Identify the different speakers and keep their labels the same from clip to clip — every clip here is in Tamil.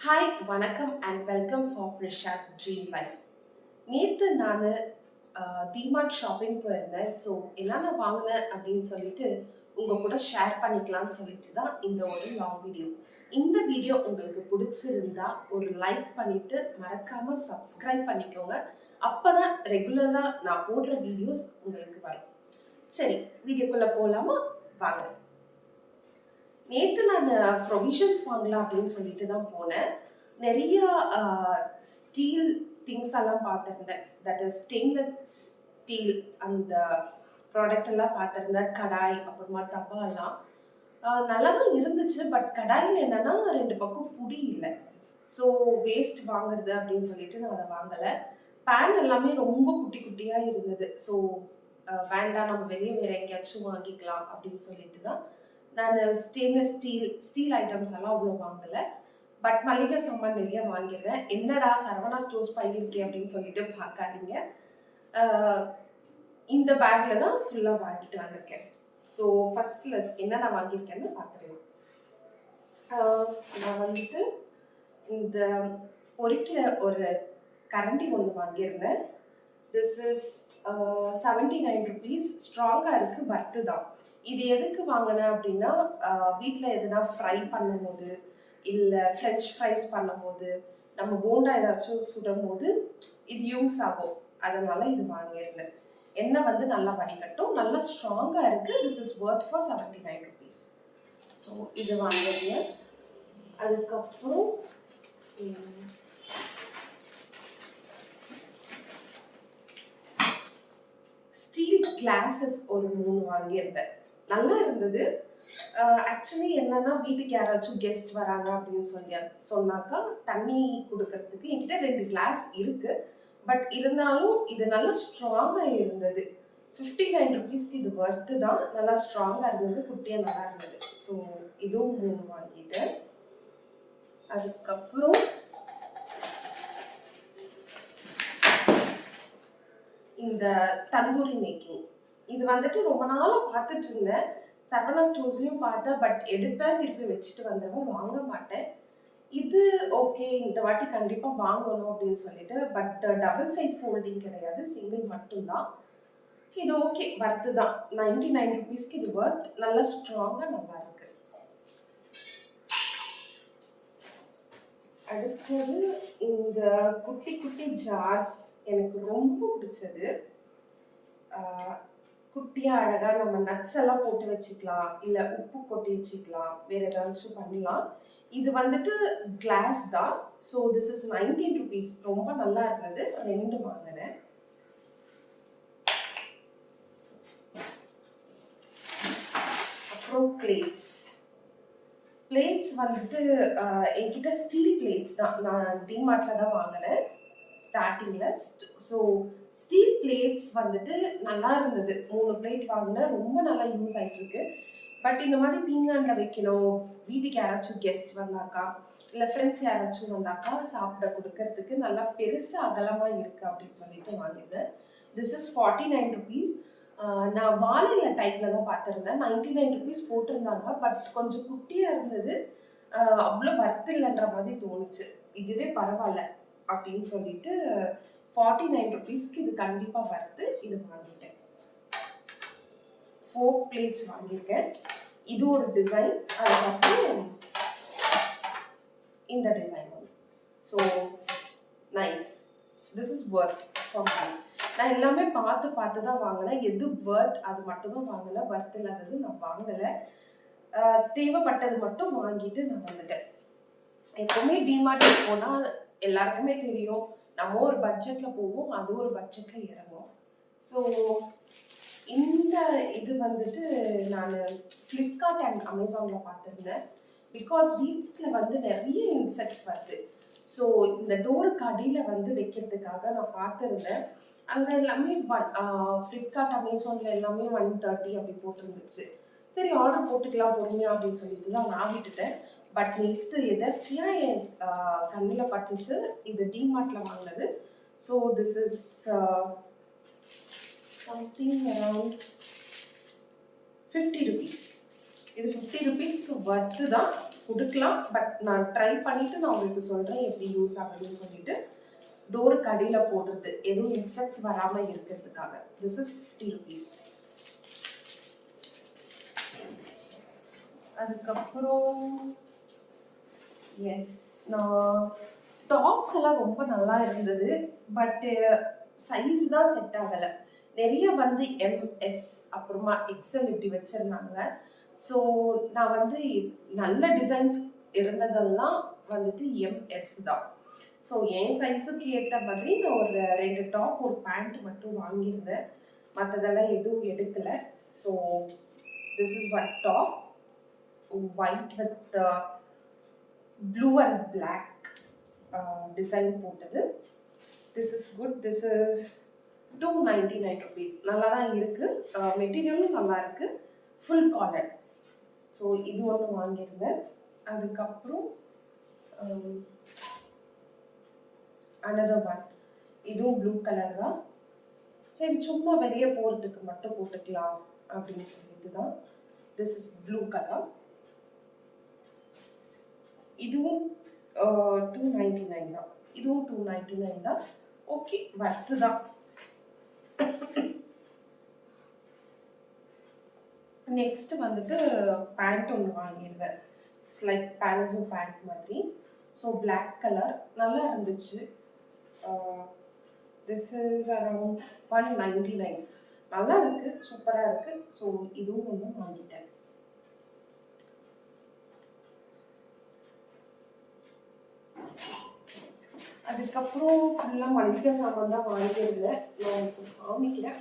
Speaker 1: ஹாய் வணக்கம் and welcome for Prisha's dream life. நேற்று நான் டிமார்ட் ஷாப்பிங் போயிருந்தேன். ஸோ என்னென்ன வாங்கினேன் அப்படின்னு சொல்லிட்டு உங்கள் கூட ஷேர் பண்ணிக்கலாம்னு சொல்லிட்டு தான் இந்த ஒரு லாங் வீடியோ. இந்த வீடியோ உங்களுக்கு பிடிச்சிருந்தா ஒரு லைக் பண்ணிவிட்டு மறக்காமல் சப்ஸ்கிரைப் பண்ணிக்கோங்க. அப்போ தான் ரெகுலராக நான் போடுற வீடியோஸ் உங்களுக்கு வரும். சரி, வீடியோக்குள்ளே போகலாமா? வாங்க. நேற்று நான் ப்ரொவிஷன்ஸ் வாங்கலாம் அப்படின்னு சொல்லிட்டு தான் போனேன். நிறைய ஸ்டீல் திங்ஸ் எல்லாம் பார்த்துருந்தேன். தட் இஸ் ஸ்டெயின்லெஸ் ஸ்டீல் அந்த ப்ராடக்ட் எல்லாம் பார்த்துருந்தேன். கடாய், அப்புறமா தப்பா எல்லாம் நல்லா தான் இருந்துச்சு. பட் கடாயில் என்னன்னா 2 பக்கம் புடி இல்லை. ஸோ வேஸ்ட் வாங்குறது அப்படின்னு சொல்லிட்டு நான் அதை வாங்கலை. பேன் எல்லாமே ரொம்ப குட்டி குட்டியாக இருந்தது. ஸோ வேண்டாம், நம்ம வெளியே வேற எங்கேயாச்சும் வாங்கிக்கலாம் அப்படின்னு சொல்லிட்டு தான் நான் ஸ்டெயின்லெஸ் ஸ்டீல் ஐட்டம்ஸ் எல்லாம் அவ்வளோ வாங்கலை. பட் மளிகை சாமான் நிறைய வாங்கிடுறேன். என்னடா சரவணா ஸ்டோர்ஸ் இருக்கே அப்படின்னு சொல்லிட்டு பார்க்காதீங்க. இந்த பேக்கில் தான் ஃபுல்லாக வாங்கிட்டு வந்திருக்கேன். ஸோ ஃபர்ஸ்ட்ல என்ன நான் வாங்கியிருக்கேன்னு பார்த்துருவேன். நான் வந்துட்டு இந்த பொரிக்கிற ஒரு கரண்டி ஒன்று வாங்கியிருந்தேன். This is 79 rupees. ஸ்ட்ராங்காக இருக்குது, பர்த்து தான். இது எதுக்கு வாங்கினேன் அப்படின்னா, வீட்டில் எதுனா ஃப்ரை பண்ணும்போது இல்லை ஃப்ரெஞ்ச் ஃப்ரைஸ் பண்ணும்போது நம்ம போண்டா ஏதாச்சும் சுடும் போது இது யூஸ் ஆகும். அதனால இது வாங்கியிருந்தேன். எண்ணெய் வந்து நல்லா வடிகட்டும், நல்லா ஸ்ட்ராங்காக இருக்குது. This is worth for 79 rupees. So இது வாங்கியிருந்தேன். அதுக்கப்புறம் ஸ்டீல் கிளாஸஸ் ஒரு 3 வாங்கியிருந்தேன். நல்லா இருந்தது. ஆக்சுவலி என்னன்னா, வீட்டுக்கு யாராச்சும் கெஸ்ட் வராங்க அப்படின்னு சொன்னாக்கா தண்ணி கொடுக்கறதுக்கு என்கிட்ட 2 கிளாஸ் இருக்கு. பட் இருந்தாலும் இது நல்லா ஸ்ட்ராங்காக இருந்தது. 59 rupeesக்கு இது ஒர்த்து தான். நல்லா ஸ்ட்ராங்காக இருந்தது, குட்டியாக நல்லா இருந்தது. ஸோ இதுவும் 3 வாங்கிட்டேன். அதுக்கப்புறம் இந்த தந்தூரி மேக்கிங் இது வந்துட்டு ரொம்ப நாளாக பார்த்துட்டு இருந்தேன். சரவணா ஸ்டோர்ஸ்லையும் பார்த்தேன். பட் எடுப்பேன், திருப்பி வச்சுட்டு வந்துடுவேன், வாங்க மாட்டேன். இது ஓகே, இந்த வாட்டி கண்டிப்பாக வாங்கணும் அப்படின்னு சொல்லிட்டு. பட் டபுள் சைட் ஃபோல்டிங் கிடையாது, சிங்கிள் மட்டும்தான். இது ஓகே, வர்த்து தான். 99 rupeesக்கு இது ஒர்த். நல்லா ஸ்ட்ராங்காக நல்லா இருக்கு. அடுத்தது இந்த குட்டி குட்டி ஜார்ஸ் எனக்கு ரொம்ப பிடிச்சது. குட்டியாக அழகாக நம்ம நட்ஸ் எல்லாம் போட்டு வச்சுக்கலாம், இல்லை உப்பு கொட்டி வச்சுக்கலாம், வேற ஏதாச்சும் பண்ணலாம். இது வந்துட்டு கிளாஸ் தான். So this is 19 rupees. ரொம்ப நல்லா இருந்தது. 2 வாங்கினேன். அப்புறம் பிளேட்ஸ் வந்துட்டு என்கிட்ட ஸ்டீல் பிளேட்ஸ் தான். நான் டிமார்ட்ல தான் வாங்கினேன் ஸ்டார்டிங்கில். ஸோ ஸ்டீல் பிளேட்ஸ் வந்துட்டு நல்லா இருந்தது. 3 பிளேட் வாங்கினேன், ரொம்ப நல்லா யூஸ் ஆகிட்டு இருக்கு. பட் இந்த மாதிரி பீங்கானில் வைக்கணும், வீட்டுக்கு யாராச்சும் கெஸ்ட் வந்தாக்கா இல்லை ஃப்ரெண்ட்ஸ் யாராச்சும் வந்தாக்கா சாப்பிட கொடுக்கறதுக்கு நல்லா பெருசு அகலமாக இருக்குது அப்படின்னு சொல்லிட்டு வாங்கியிருந்தேன். This is 49 rupees. நான் வாழையில டைப்பில் தான் பார்த்துருந்தேன். 99 rupees போட்டிருந்தாங்க. பட் கொஞ்சம் குட்டியாக இருந்தது. அவ்வளோ வர்த்து இல்லைன்ற மாதிரி தோணுச்சு. இதுவே பரவாயில்ல அப்படின்னு சொல்லிட்டு 49 rupeesக்கு இது கண்டிப்பாக வர்த்து. இது வாங்கிட்டேன். 4 பிளேட்ஸ் வாங்கியிருக்கேன். இது ஒரு டிசைன். அதுக்கப்புறம் இந்த டிசைன் ஒன்று. So nice. This is worth for me. நான் எல்லாமே பார்த்து தான் வாங்கினேன். எது ஒர்த் அது மட்டும் தான் வாங்கினேன். ஒர்த் இல்லாதது நான் வாங்கலை. தேவைப்பட்டது மட்டும் வாங்கிட்டு நான் வந்துட்டேன். எப்போவுமே டிமார்ட்டுக்கு போனால் எல்லாருக்குமே தெரியும், நம்ம ஒரு பட்ஜெட்டில் போவோம், அது ஒரு பட்ஜெட்டில் இறங்கும். ஸோ இந்த இது வந்துட்டு நான் ஃப்ளிப்கார்ட் அண்ட் அமேசானில் பார்த்துருந்தேன். பிகாஸ் வீட்டில் வந்து நிறைய இன்செக்ட்ஸ் வருது. ஸோ இந்த டோருக்கு அடியில் வந்து வைக்கிறதுக்காக நான் பார்த்துருந்தேன். அங்கே எல்லாமே ஃப்ளிப்கார்ட் அமேசானில் எல்லாமே 130 அப்படி போட்டிருந்துச்சு. சரி, ஆர்டர் போட்டுக்கலாம் பொறுமையா அப்படின்னு சொல்லிட்டு தான் நான் விட்டுட்டேன். பட் நேற்று எதர்ச்சியாக என் கண்ணில் பட்டுச்சு. இது டிமார்ட்டில் வாங்கினது. So this is something around 50 rupees. இது 50 rupeesக்கு ஒர்த்து தான். குடுக்கலாம். பட் நான் ட்ரை பண்ணிட்டு நான் உங்களுக்கு சொல்றேன் எப்படி யூஸ் ஆகுதுன்னு சொல்லிட்டு. டோருக்கு அடியில போடுறது. எதுவும் இன்செக்ட்ஸ் வராம இருக்கிறதுக்காக. This is ₹50. அதுக்கப்புறம் எஸ் நான் டாப்ஸ் எல்லாம் ரொம்ப நல்லா இருந்தது. பட் சைஸ் தான் செட் ஆகல. நிறைய வந்து எம்எஸ் அப்புறமா எக்ஸ்எல் இப்படி வச்சிருந்தாங்க. ஸோ நான் வந்து நல்ல டிசைன்ஸ் இருந்ததெல்லாம் வந்துட்டு எம்எஸ் தான். ஸோ என் சைஸுக்கு ஏற்ற மாதிரி நான் ஒரு 2 டாப் ஒரு பேண்ட் மட்டும் வாங்கியிருந்தேன். மற்றதெல்லாம் எதுவும் எடுக்கல. So this is one top white with blue and black design போட்டது. This is good. This is ₹299. நல்லா தான் இருக்கு. மெட்டீரியலும் நல்லா இருக்கு. Full collar. ஸோ இது ஒன்று வாங்கியிருந்தேன். அதுக்கப்புறம் another one. இதுவும் ப்ளூ கலர் தான். சரி சும்மா வெளியே போகிறதுக்கு மட்டும் போட்டுக்கலாம் அப்படின்னு சொல்லிட்டு தான். This is blue colour. இதுவும் $299 தான். இதுவும் $299 தான். ஓகே வர்த்து தான். நெக்ஸ்ட் வந்துட்டு பேண்ட் ஒன்று வாங்கியிருந்தேன். இட்ஸ் லைக் பேலசோ பேண்ட் மாதிரி. ஸோ பிளாக் கலர் நல்லா இருந்துச்சு. This is around $199. நல்லா இருக்கு, சூப்பராக இருக்கு. ஸோ இதுவும் ஒன்று வாங்கிட்டேன். அதுக்கப்புறம் ஃபுல்லாக மளிகை சாமான் தான் வாங்கியிருந்தேன். நான் இப்போ காமிக்கிறேன்.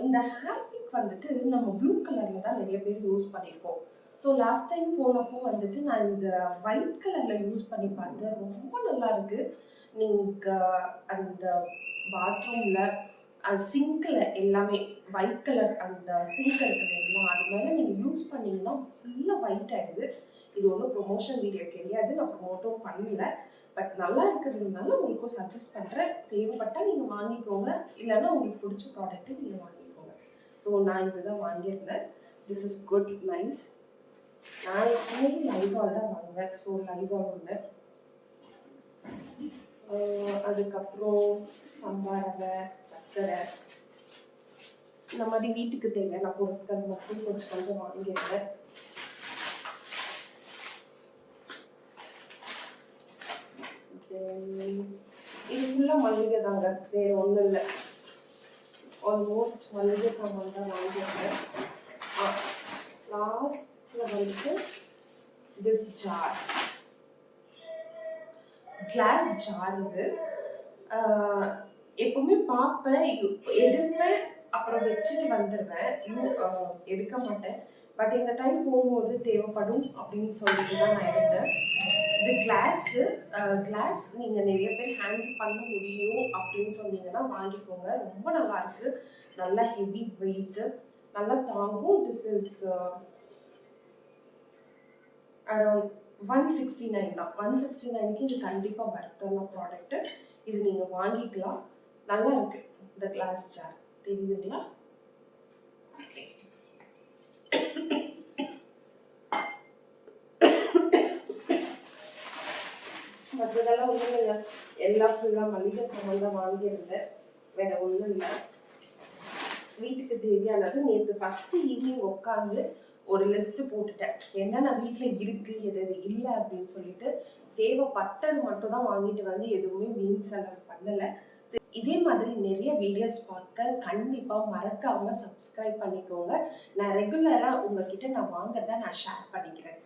Speaker 1: இந்த ஹேர் பிக் வந்துட்டு நம்ம ப்ளூ கலரில் தான் நிறைய பேர் யூஸ் பண்ணியிருக்கோம். ஸோ லாஸ்ட் டைம் போனப்போ வந்துட்டு நான் இந்த ஒயிட் கலரில் யூஸ் பண்ணி பார்த்தேன். ரொம்ப நல்லா இருக்குது. நீங்கள் அந்த பாத்ரூமில் சிங்கில் எல்லாமே ஒயிட் கலர் அந்த சிங்க் இருக்கிற எல்லாம் அது மேலே நீங்கள் யூஸ் பண்ணிங்கன்னா ஃபுல்லாக ஒயிட் ஆகிடுது. இது ஒன்றும் ப்ரொமோஷன் வீடியோ கிடையாது, நான் ப்ரொமோட்டும் பண்ணல. பட் நல்லா இருக்கிறதுனால உங்களுக்கும் சஜஸ்ட் பண்ணுறேன். தேவைப்பட்டால் நீங்கள் வாங்கிக்கோங்க, இல்லைன்னா உங்களுக்கு பிடிச்ச ப்ராடக்ட்டு நீங்கள் வாங்கிக்கோங்க. ஸோ நான் இதுதான் வாங்கியிருந்தேன். This is good, nice. நான் எப்பவுமே லைசால் தான் வாங்குவேன். ஸோ லைசால் ஒன்று. அதுக்கப்புறம் சம்பாரவை, சர்க்கரை, இந்த மாதிரி வீட்டுக்கு தேவையான பொருட்கள் மட்டும் கொஞ்சம் கொஞ்சம் வாங்கியிருந்தேன். இது ஃபுல்லாக மளிகை தாங்க, வேறு ஒன்றும் இல்லை. ஆல்மோஸ்ட் மளிகை சாமான் தான் வாங்கியிருக்கேன். லாஸ்ட்டில் வந்துட்டு திஸ் ஜார், கிளாஸ் ஜார். இது எப்பவுமே பார்ப்பேன், எடுப்பேன், அப்புறம் வச்சுட்டு வந்துடுவேன், எடுக்க மாட்டேன். பட் இந்த டைம் போகும்போது தேவைப்படும் அப்படின்னு சொல்லிட்டு தான் நான் எடுத்தேன். இது கிளாஸ் நீங்கள் நிறைய பேர் ஹேண்டில் பண்ண முடியும் அப்படின்னு சொன்னீங்கன்னா வாங்கிக்கோங்க. ரொம்ப நல்லா இருக்கு, நல்லா ஹெவி வெயிட்டு, நல்லா தாங்கும். திஸ் இஸ் அரௌண்ட் $169 தான். $169க்கு இது கண்டிப்பாக வர்த்தான ப்ராடக்ட்டு. இது நீங்கள் வாங்கிக்கலாம். நல்லா இருக்கு இந்த கிளாஸ் ஜார், தெரியுதுங்களா? ஓகே. மற்றதெல்லாம் ஒன்றும் இல்லை, எல்லாம் ஃபுல்லாக மளிகை சாமான் தான் வாங்கியிருந்தேன். வேற ஒன்றும் இல்லை. வீட்டுக்கு தேவையானது நேற்று ஃபஸ்ட்டு ஈவினிங் உட்காந்து ஒரு லிஸ்ட்டு போட்டுட்டேன். என்னென்ன வீட்டில் இருக்குது, எது எது இல்லை அப்படின்னு சொல்லிட்டு. தேவைப்பட்டது மட்டும் தான் வாங்கிட்டு வந்து எதுவுமே வீண் செலவு பண்ணலை. இதே மாதிரி நிறைய வீடியோஸ் பார்க்க கண்டிப்பாக மறக்காமல் சப்ஸ்கிரைப் பண்ணிக்கோங்க. நான் ரெகுலராக உங்ககிட்ட நான் வாங்குறத நான் ஷேர் பண்ணிக்கிறேன்.